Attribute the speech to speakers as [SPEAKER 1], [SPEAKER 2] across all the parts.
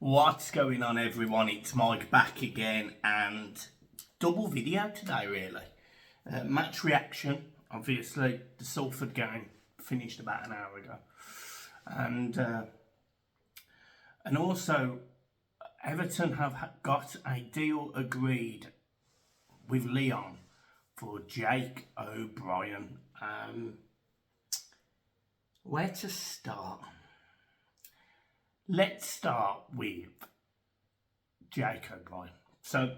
[SPEAKER 1] What's going on, everyone? It's Mike back again, and double video today, really. Match reaction. Obviously, the Salford game finished about an hour ago, and also Everton have got a deal agreed with Leon for Jake O'Brien. Where to start? Let's start with Jake O'Brien. So,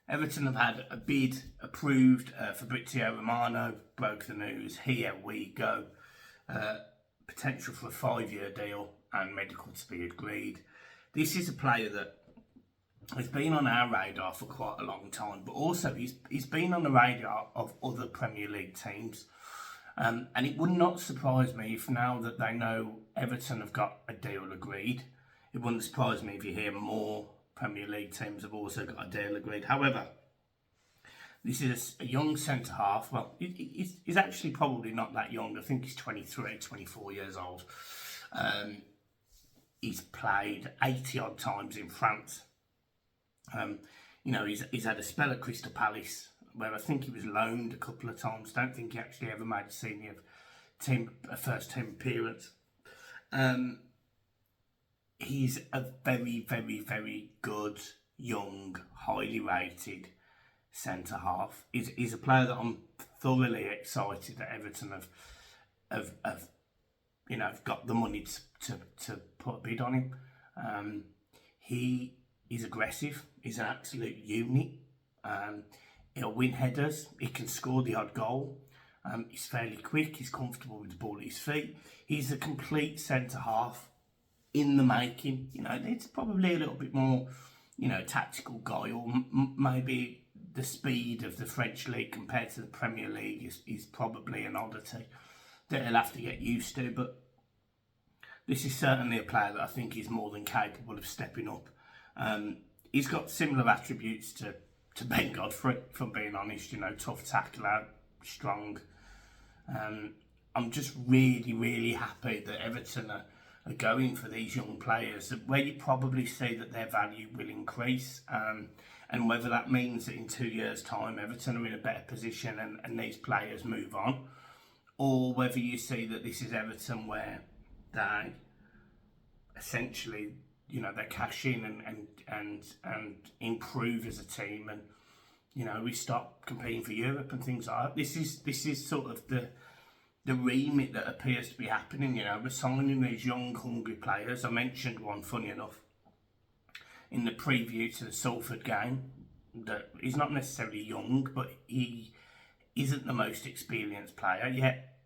[SPEAKER 1] Everton have had a bid approved. Fabrizio Romano broke the news. Here we go. Potential for a 5-year deal and medical to be agreed. This is a player that has been on our radar for quite a long time, but also he's been on the radar of other Premier League teams. And it would not surprise me if now that they know Everton have got a deal agreed, it wouldn't surprise me if you hear more Premier League teams have also got a deal agreed. However, this is a young centre-half. Well, he's actually probably not that young. I think he's 23, 24 years old. He's played 80-odd times in France. He's had a spell at Crystal Palace, where I think he was loaned a couple of times. Don't think he actually ever made a first team appearance. He's a very, very, very good, young, highly rated centre half. He's a player that I'm thoroughly excited that Everton have got the money to put a bid on him. He is aggressive. He's an absolute unit. He'll win headers. He can score the odd goal. He's fairly quick. He's comfortable with the ball at his feet. He's a complete centre half in the making. It's probably a little bit more, tactical guile. Maybe the speed of the French league compared to the Premier League is probably an oddity that he'll have to get used to. But this is certainly a player that I think is more than capable of stepping up. He's got similar attributes to Ben Godfrey, if I'm being honest. Tough tackler, strong. I'm just really, really happy that Everton are going for these young players, where you probably see that their value will increase. And whether that means that in 2 years' time, Everton are in a better position and these players move on, or whether you see that this is Everton where they essentially, they cash in and improve as a team, and we start competing for Europe and things like that. This is sort of the remit that appears to be happening. We're signing these young, hungry players. I mentioned one, funny enough, in the preview to the Salford game, that he's not necessarily young, but he isn't the most experienced player yet.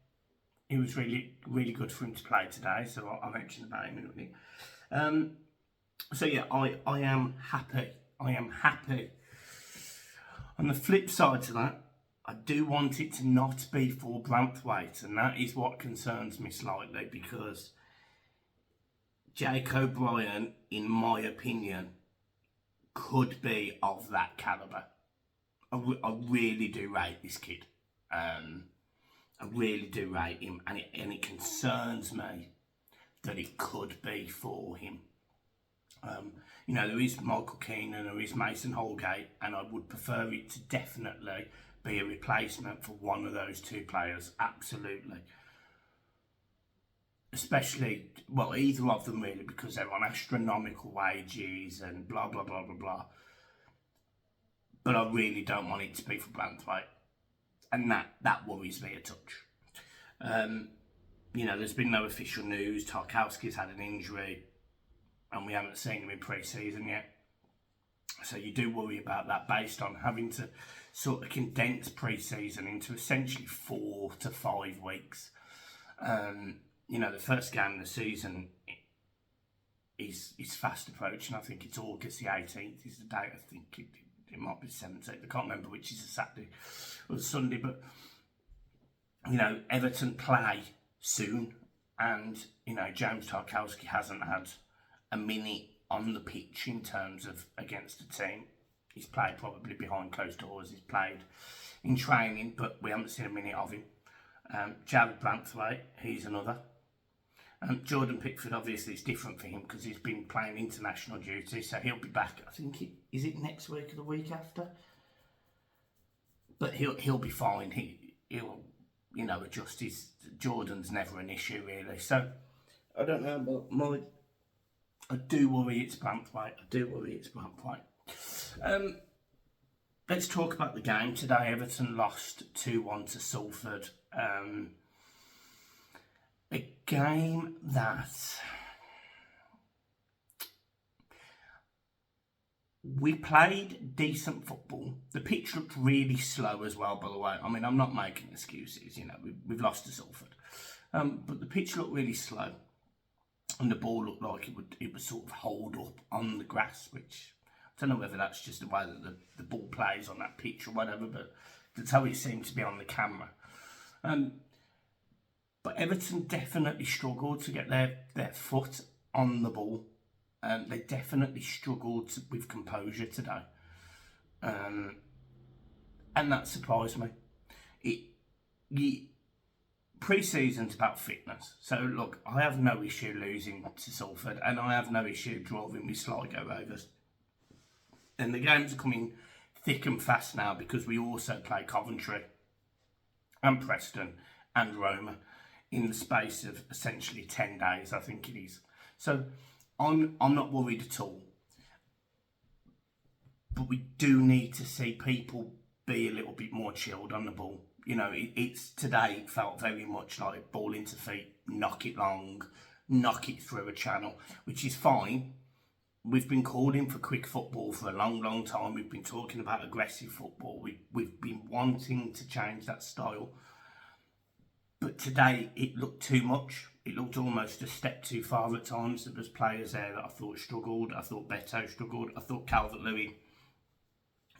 [SPEAKER 1] It was really, really good for him to play today, so I'll mention about him in a minute. So yeah, I am happy. I am happy. On the flip side to that, I do want it to not be for Branthwaite, and that is what concerns me slightly, because Jake O'Brien, in my opinion, could be of that calibre. I really do rate this kid. I really do rate him, and it concerns me that it could be for him. There is Michael Keane and there is Mason Holgate, and I would prefer it to definitely be a replacement for one of those two players, absolutely. Especially, well, either of them really, because they're on astronomical wages and blah, blah, blah, blah, blah. But I really don't want it to be for Branthwaite, and that worries me a touch. There's been no official news. Tarkowski's had an injury, and we haven't seen him in pre-season yet. So you do worry about that, based on having to sort of condense pre-season into essentially 4 to 5 weeks. The first game of the season is fast approaching. I think it's August the 18th is the date. I think it might be 17th. I can't remember which is a Saturday or a Sunday. But, Everton play soon. And, James Tarkowski hasn't had a minute on the pitch in terms of against the team. He's played probably behind closed doors. He's played in training, but we haven't seen a minute of him. Jared Branthwaite, he's another. Jordan Pickford, obviously, it's different for him because he's been playing international duty, so he'll be back. I think is it next week or the week after? But he'll be fine. He'll adjust his. Jordan's never an issue really. So I don't know, but I do worry it's Branthwaite. Let's talk about the game today. Everton lost 2-1 to Salford. A game that we played decent football. The pitch looked really slow as well, by the way. I mean, I'm not making excuses, we've lost to Salford. But the pitch looked really slow. And the ball looked like it would sort of hold up on the grass, which I don't know whether that's just the way that the ball plays on that pitch or whatever, but that's how it seemed to be on the camera. But Everton definitely struggled to get their foot on the ball. They definitely struggled with composure today. And that surprised me. Pre-season's about fitness. So look, I have no issue losing to Salford, and I have no issue drawing with Sligo Rovers. And the games are coming thick and fast now because we also play Coventry and Preston and Roma in the space of essentially 10 days, I think it is. So I'm not worried at all. But we do need to see people be a little bit more chilled on the ball. It's today it felt very much like ball into feet, knock it long, knock it through a channel, which is fine. We've been calling for quick football for a long, long time. We've been talking about aggressive football. We've been wanting to change that style. But today it looked too much. It looked almost a step too far at times. There was players there that I thought struggled. I thought Beto struggled. I thought Calvert-Lewin,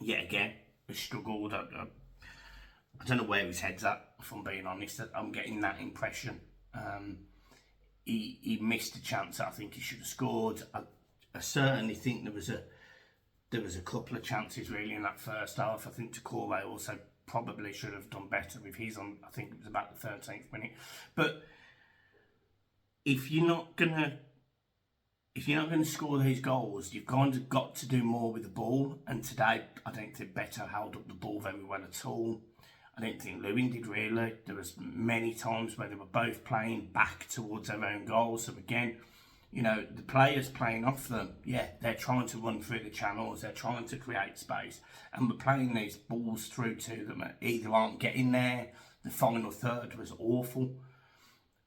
[SPEAKER 1] yet again, has struggled. I don't know where his head's at, if I'm being honest. I'm getting that impression. He missed a chance that I think he should have scored. I certainly think there was a couple of chances really in that first half. I think Decore also probably should have done better with his on. I think it was about the 13th minute. But if you're not gonna score these goals, you've kind of got to do more with the ball. And today, I don't think Beto held up the ball very well at all. I don't think Lewin did really. There was many times where they were both playing back towards their own goals. So again, the players playing off them, they're trying to run through the channels, they're trying to create space, and we're playing these balls through to them that either aren't getting there. The final third was awful.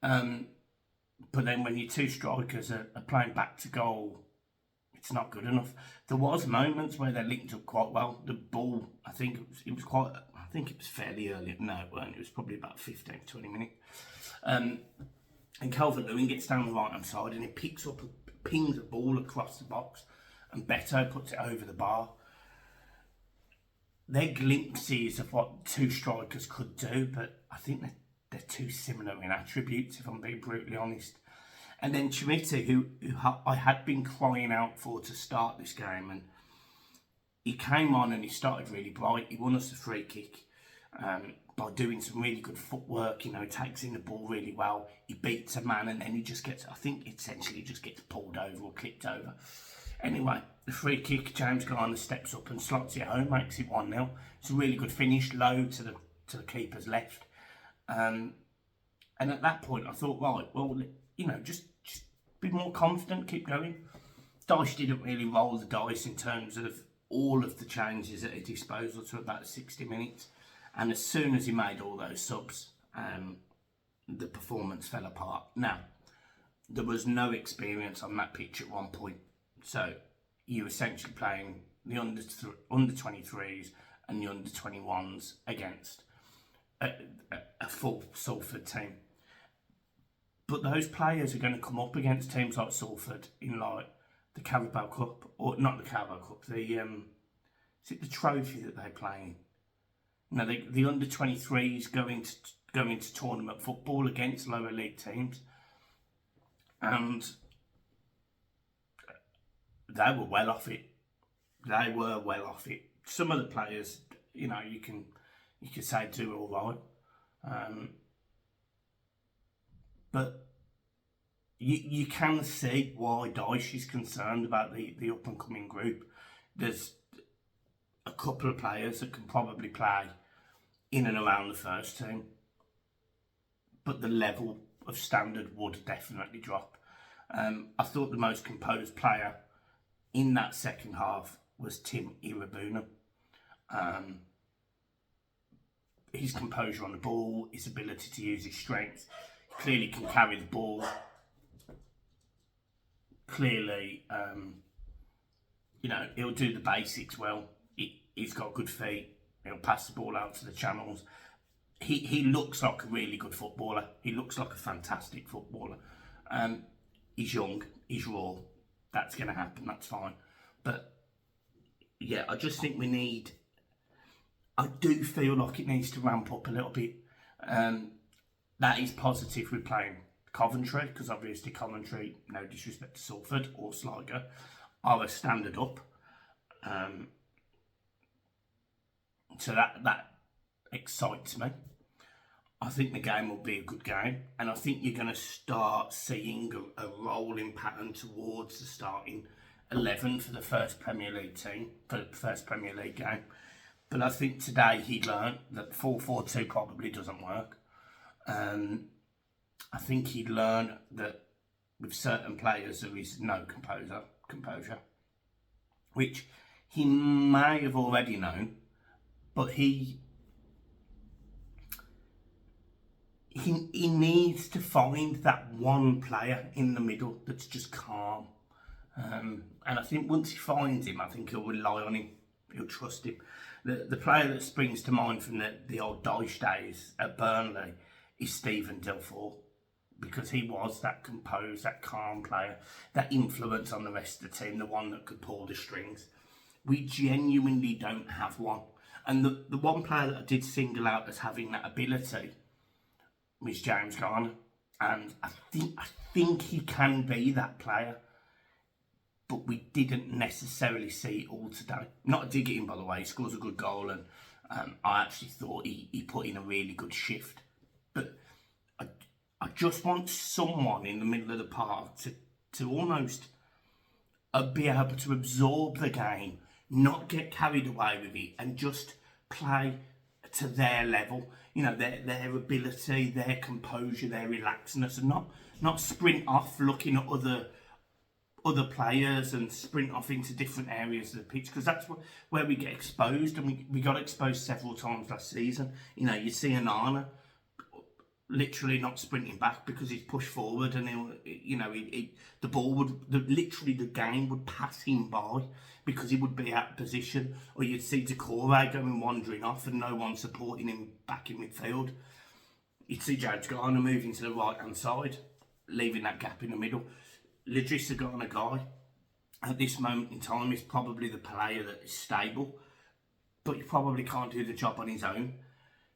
[SPEAKER 1] But then when your two strikers are playing back to goal, it's not good enough. There was moments where they linked up quite well. The ball, I think it was fairly early. No, it weren't. It was probably about 15, 20 minutes. And Calvert-Lewin gets down the right-hand side and he pings a ball across the box, and Beto puts it over the bar. They're glimpses of what two strikers could do, but I think they're too similar in attributes, if I'm being brutally honest. And then Chimiti, who I had been crying out for to start this game, and he came on and he started really bright. He won us a free kick by doing some really good footwork. Takes in the ball really well. He beats a man and then he just gets, I think essentially just gets pulled over or clipped over. Anyway, the free kick, James Garner steps up and slots it home, makes it 1-0. It's a really good finish, low to the keeper's left. And at that point I thought, right, well, just be more confident, keep going. Dyche didn't really roll the dice in terms of all of the changes at his disposal to about 60 minutes. And as soon as he made all those subs, the performance fell apart. Now, there was no experience on that pitch at one point. So you're essentially playing the under 23s and the under 21s against a full Salford team. But those players are going to come up against teams like Salford in like the Carabao Cup, or not the Carabao Cup, is it the trophy that they play in? The under 23s going to tournament football against lower league teams, and they were well off it. Some of the players, you can say do all right, but you can see why Dyche is concerned about the up and coming group. There's a couple of players that can probably play in and around the first team, but the level of standard would definitely drop. I thought the most composed player in that second half was Tim Irabuna. His composure on the ball, his ability to use his strength, he clearly can carry the ball. Clearly, he'll do the basics well. He's got good feet. He'll pass the ball out to the channels. He looks like a really good footballer. He looks like a fantastic footballer. He's young. He's raw. That's going to happen. That's fine. But yeah, I just think I do feel like it needs to ramp up a little bit. That is positive with playing Coventry, because obviously Coventry, no disrespect to Salford or Sligo, are a standard up. So that excites me. I think the game will be a good game, and I think you're going to start seeing a rolling pattern towards the starting 11 for the first Premier League team, for the first Premier League game. But I think today he learned that 4-4-2 probably doesn't work. I think he learned that with certain players there is no composure, which he may have already known, but he needs to find that one player in the middle that's just calm. And I think once he finds him, I think he'll rely on him. He'll trust him. The player that springs to mind from the old Dyche days at Burnley is Stephen Delfour, because he was that composed, that calm player, that influence on the rest of the team, the one that could pull the strings. We genuinely don't have one. And the one player that I did single out as having that ability was James Garner. And I think he can be that player, but we didn't necessarily see it all today. Not a dig at him, by the way. He scores a good goal, and I actually thought he put in a really good shift. But I just want someone in the middle of the park to almost be able to absorb the game, not get carried away with it, and just play to their level. You know, their ability, their composure, their relaxedness, and not sprint off looking at other players and sprint off into different areas of the pitch, because that's where we get exposed, and we got exposed several times last season. You know, you see Onana literally not sprinting back because he's pushed forward, and the ball the game would pass him by because he would be out of position, or you'd see Decore going wandering off and no one supporting him back in midfield. You'd see James Garner moving to the right hand side, leaving that gap in the middle. Idrissa Gana Gueye, at this moment in time, is probably the player that is stable, but he probably can't do the job on his own.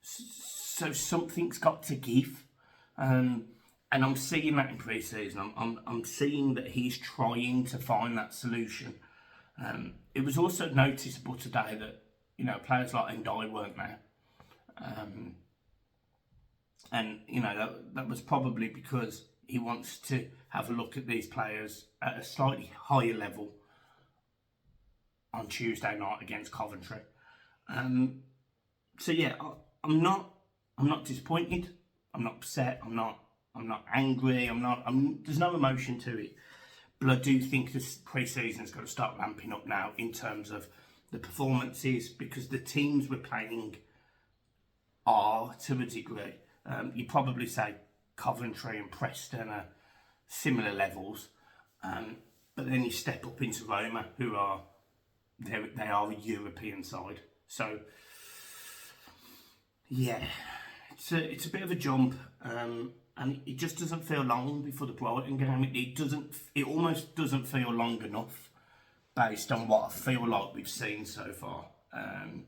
[SPEAKER 1] So something's got to give, and I'm seeing that in pre-season. I'm seeing that he's trying to find that solution. It was also noticeable today that players like Ndiaye weren't there, and that was probably because he wants to have a look at these players at a slightly higher level on Tuesday night against Coventry. So yeah, I'm not disappointed. I'm not upset. I'm not angry. There's no emotion to it. But I do think this pre-season's got to start ramping up now in terms of the performances, because the teams we're playing are, to a degree, you probably say Coventry and Preston are similar levels, but then you step up into Roma, who are they are a European side. So yeah, it's a bit of a jump, and it just doesn't feel long before the Brighton game. It almost doesn't feel long enough based on what I feel like we've seen so far. And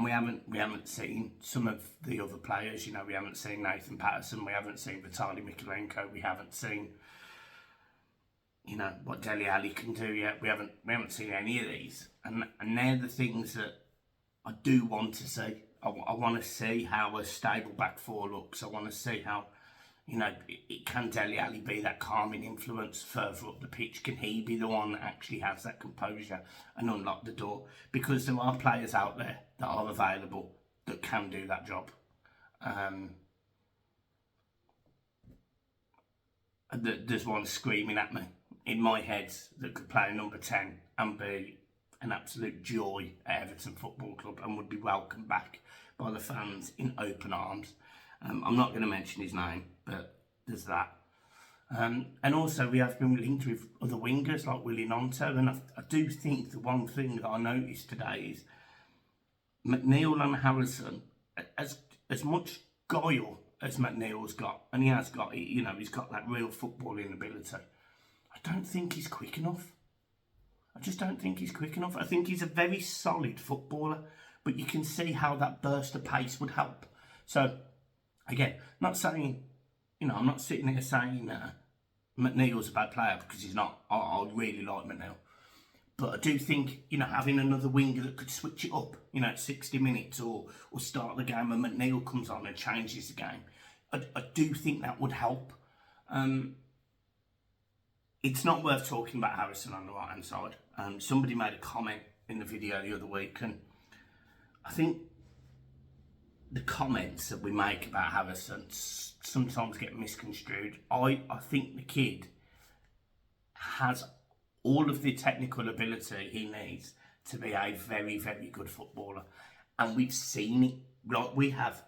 [SPEAKER 1] we haven't seen some of the other players. We haven't seen Nathan Patterson, we haven't seen Vitaly Mikolenko, we haven't seen what Dele Alli can do yet. We haven't seen any of these, and they're the things that I do want to see. I want to see how a stable back four looks. I want to see how You know, can Dele Alli be that calming influence further up the pitch? Can he be the one that actually has that composure and unlock the door? Because there are players out there that are available that can do that job. There's one screaming at me in my head that could play number 10 and be an absolute joy at Everton Football Club and would be welcomed back by the fans in open arms. I'm not going to mention his name, but there's that. And also we have been linked with other wingers like Willie Nonto, and I do think the one thing that I noticed today is McNeil and Harrison, as much guile as McNeil's got, and he has got, you know, he's got that real footballing ability. I don't think he's quick enough. I just don't think he's quick enough. I think he's a very solid footballer, but you can see how that burst of pace would help. So, again, not saying, you know, I'm not sitting here saying McNeil's a bad player, because he's not. I really like McNeil. But I do think, you know, having another winger that could switch it up, you know, at 60 minutes or start the game and McNeil comes on and changes the game, I do think that would help. It's not worth talking about Harrison on the right-hand side. Somebody made a comment in the video the other week, and I think the comments that we make about Harrison sometimes get misconstrued. I think the kid has all of the technical ability he needs to be a very, very good footballer. And we've seen it. Like, we have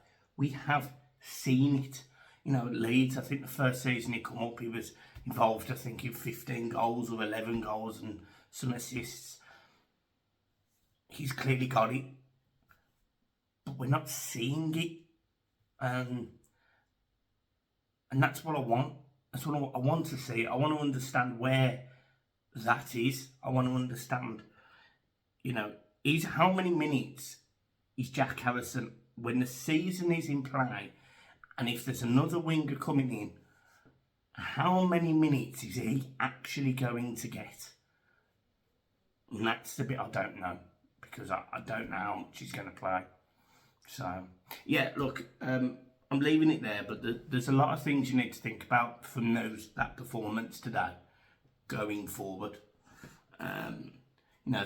[SPEAKER 1] seen it. You know, at Leeds, I think the first season he come up, he was involved, I think, in 15 goals or 11 goals and some assists. He's clearly got it, but we're not seeing it. And that's what I want. That's what I want to see. I want to understand where that is. I want to understand, you know, how many minutes is Jack Harrison when the season is in play, and if there's another winger coming in, how many minutes is he actually going to get? And that's the bit I don't know, because I don't know how much he's going to play. So, yeah, look, I'm leaving it there, but there's a lot of things you need to think about from that performance today going forward. You know,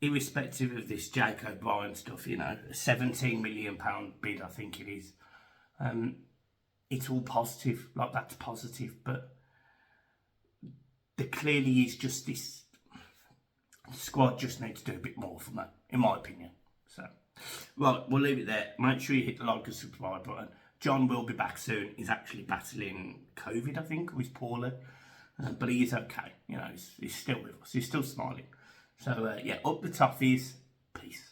[SPEAKER 1] irrespective of this Jake O'Brien stuff, you know, a £17 million bid, I think it is. It's all positive, like that's positive, but there clearly is just this, the squad just needs to do a bit more from that, in my opinion. So, right, we'll leave it there. Make sure you hit the like and subscribe button. John will be back soon. He's actually battling COVID, I think, or he's poorly. But he is okay. You know, he's still with us. He's still smiling. So, yeah, up the toffees. Peace.